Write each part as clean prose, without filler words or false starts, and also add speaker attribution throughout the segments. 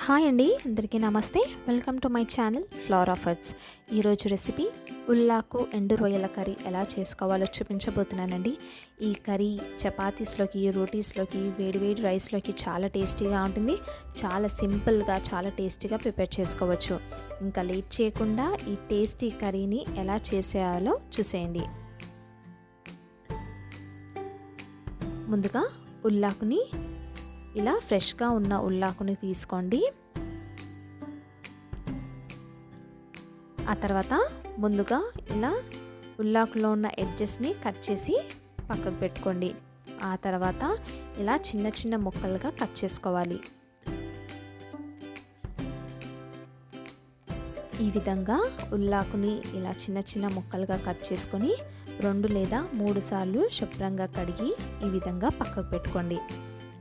Speaker 1: Hi అండి, అందరికీ నమస్తే. Welcome to my channel flora foods. ఈరోజు రెసిపీ ఉల్లాకు ఎండు రొయ్యల కర్రీ ఎలా చేసుకోవాలో చూపించబోతున్నానండి. ఈ కర్రీ చపాతీస్లోకి, రోటీస్లోకి, వేడివేడి రైస్లోకి చాలా టేస్టీగా ఉంటుంది. చాలా సింపుల్గా, చాలా టేస్టీగా ప్రిపేర్ చేసుకోవచ్చు. ఇంకా లేట్ చేయకుండా ఈ టేస్టీ కర్రీని ఎలా చేసేయాలో చూసేయండి. ముందుగా ఉల్లాకుని ఇలా ఫ్రెష్గా ఉన్న ఉల్లాకుని తీసుకోండి. ఆ తర్వాత ముందుగా ఇలా ఉల్లాకులో ఉన్న ఎడ్జెస్ని కట్ చేసి పక్కకు పెట్టుకోండి. ఆ తర్వాత ఇలా చిన్న చిన్న ముక్కలుగా కట్ చేసుకోవాలి. ఈ విధంగా ఉల్లాకుని ఇలా చిన్న చిన్న ముక్కలుగా కట్ చేసుకొని 2 లేదా 3 సార్లు శుభ్రంగా కడిగి ఈ విధంగా పక్కకు పెట్టుకోండి.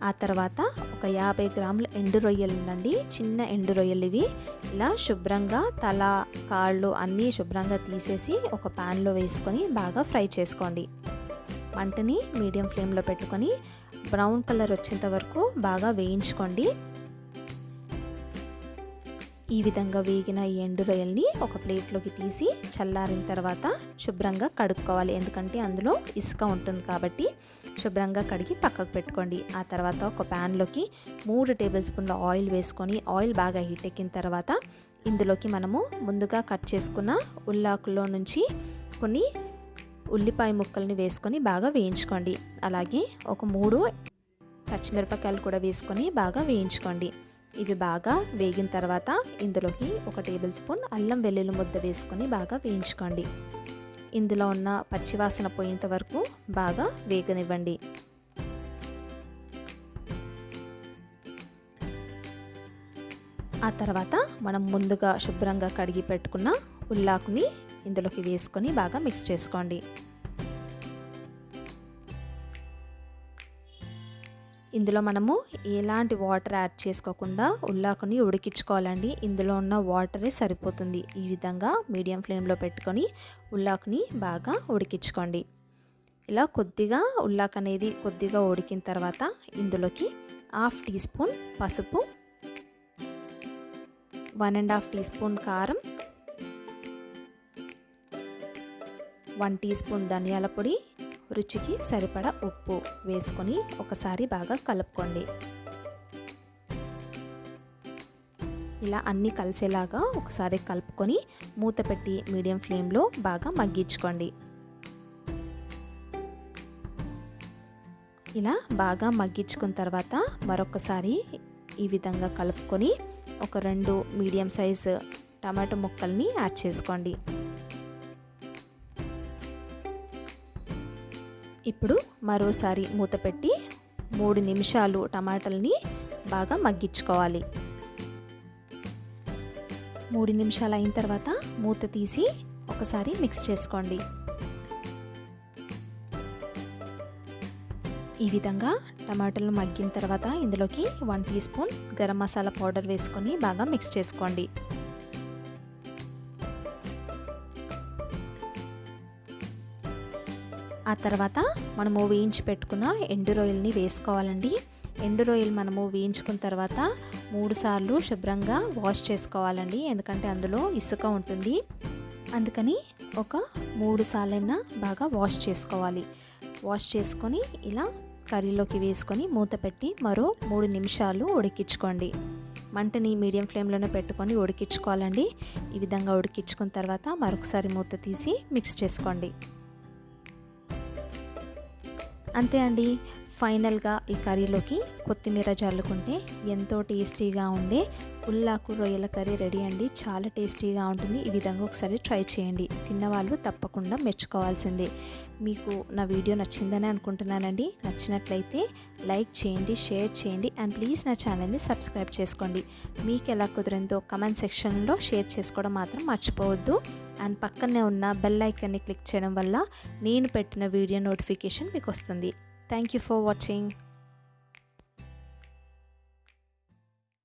Speaker 1: ఆ తర్వాత ఒక 50 గ్రాముల ఎండు రొయ్యలు ఉండండి. చిన్న ఎండు రొయ్యలు ఇవి. ఇలా శుభ్రంగా తల, కాళ్ళు అన్నీ శుభ్రంగా తీసేసి ఒక ప్యాన్లో వేసుకొని బాగా ఫ్రై చేసుకోండి. మంటని మీడియం ఫ్లేమ్లో పెట్టుకొని బ్రౌన్ కలర్ వచ్చేంత వరకు బాగా వేయించుకోండి. ఈ విధంగా వేగిన ఈ ఎండు రొయ్యల్ని ఒక ప్లేట్లోకి తీసి చల్లారిన తర్వాత శుభ్రంగా కడుక్కోవాలి. ఎందుకంటే అందులో ఇసుక ఉంటుంది కాబట్టి శుభ్రంగా కడిగి పక్కకు పెట్టుకోండి. ఆ తర్వాత ఒక ప్యాన్లోకి 3 టేబుల్ స్పూన్ల ఆయిల్ వేసుకొని ఆయిల్ బాగా హీట్ ఎక్కిన తర్వాత ఇందులోకి మనము ముందుగా కట్ చేసుకున్న ఉల్లాకుల్లో నుంచి కొన్ని ఉల్లిపాయ ముక్కల్ని వేసుకొని బాగా వేయించుకోండి. అలాగే ఒక 3 పచ్చిమిరపకాయలు కూడా వేసుకొని బాగా వేయించుకోండి. ఇవి బాగా వేగిన తర్వాత ఇందులోకి 1 టేబుల్ స్పూన్ అల్లం వెల్లుల్లి ముద్ద వేసుకొని బాగా వేయించుకోండి. ఇందులో ఉన్న పచ్చివాసన పోయేంత వరకు బాగా వేగనివ్వండి. ఆ తర్వాత మనం ముందుగా శుభ్రంగా కడిగి పెట్టుకున్న ఉల్లాకుని ఇందులోకి వేసుకొని బాగా మిక్స్ చేసుకోండి. ఇందులో మనము ఎలాంటి వాటర్ యాడ్ చేసుకోకుండా ఉల్లాకుని ఉడికించుకోవాలండి. ఇందులో ఉన్న వాటరే సరిపోతుంది. ఈ విధంగా మీడియం ఫ్లేమ్లో పెట్టుకొని ఉల్లాకుని బాగా ఉడికించుకోండి. ఇలా కొద్దిగా ఉల్లాకు అనేది కొద్దిగా ఉడికిన తర్వాత ఇందులోకి 1/2 టీ స్పూన్ పసుపు, 1.5 టీ స్పూన్ కారం, 1 టీ స్పూన్ ధనియాల పొడి, రుచికి సరిపడా ఉప్పు వేసుకొని ఒకసారి బాగా కలుపుకోండి. ఇలా అన్నీ కలిసేలాగా ఒకసారి కలుపుకొని మూత పెట్టి మీడియం ఫ్లేమ్లో బాగా మగ్గించుకోండి. ఇలా బాగా మగ్గించుకున్న తర్వాత మరొకసారి ఈ విధంగా కలుపుకొని ఒక 2 మీడియం సైజు టమాటో ముక్కల్ని యాడ్ చేసుకోండి. ఇప్పుడు మరోసారి మూత పెట్టి 3 నిమిషాలు టమాటాలని బాగా మగ్గించుకోవాలి. 3 నిమిషాలు అయిన తర్వాత మూత తీసి ఒకసారి మిక్స్ చేసుకోండి. ఈ విధంగా టమాటాలు మగ్గిన తర్వాత ఇందులోకి 1 teaspoon garam masala powder వేసుకొని బాగా మిక్స్ చేసుకోండి. ఆ తర్వాత మనము వేయించి పెట్టుకున్న ఎండు రొయ్యల్ని వేసుకోవాలండి. ఎండు రొయ్యలు మనము వేయించుకున్న తర్వాత 3 సార్లు శుభ్రంగా వాష్ చేసుకోవాలండి. ఎందుకంటే అందులో ఇసుక ఉంటుంది. అందుకని ఒక 3 సార్లైనా బాగా వాష్ చేసుకోవాలి. వాష్ చేసుకొని ఇలా కర్రీలోకి వేసుకొని మూత పెట్టి మరో 3 నిమిషాలు ఉడికించుకోండి. మంటని మీడియం ఫ్లేమ్లోనే పెట్టుకొని ఉడికించుకోవాలండి. ఈ విధంగా ఉడికించుకున్న తర్వాత మరొకసారి మూత తీసి మిక్స్ చేసుకోండి. అంతే అండి. ఫైనల్గా ఈ కర్రీలోకి కొత్తిమీర చల్లుకుంటే ఎంతో టేస్టీగా ఉండే ఉల్లాకు రొయ్యల కర్రీ రెడీ అండి. చాలా టేస్టీగా ఉంటుంది. ఈ విధంగా ఒకసారి ట్రై చేయండి. తిన్నవాళ్ళు తప్పకుండా మెచ్చుకోవాల్సిందే. మీకు నా వీడియో నచ్చిందని అనుకుంటున్నానండి. నచ్చినట్లయితే లైక్ చేయండి, షేర్ చేయండి అండ్ ప్లీజ్ నా ఛానల్ని సబ్స్క్రైబ్ చేసుకోండి. మీకు ఎలా కుదిరిందో కమెంట్ సెక్షన్లో షేర్ చేసుకోవడం మాత్రం మర్చిపోవద్దు. అండ్ పక్కనే ఉన్న బెల్ ఐకాన్ని క్లిక్ చేయడం వల్ల నేను పెట్టిన వీడియో నోటిఫికేషన్ మీకు వస్తుంది. Thank you for watching.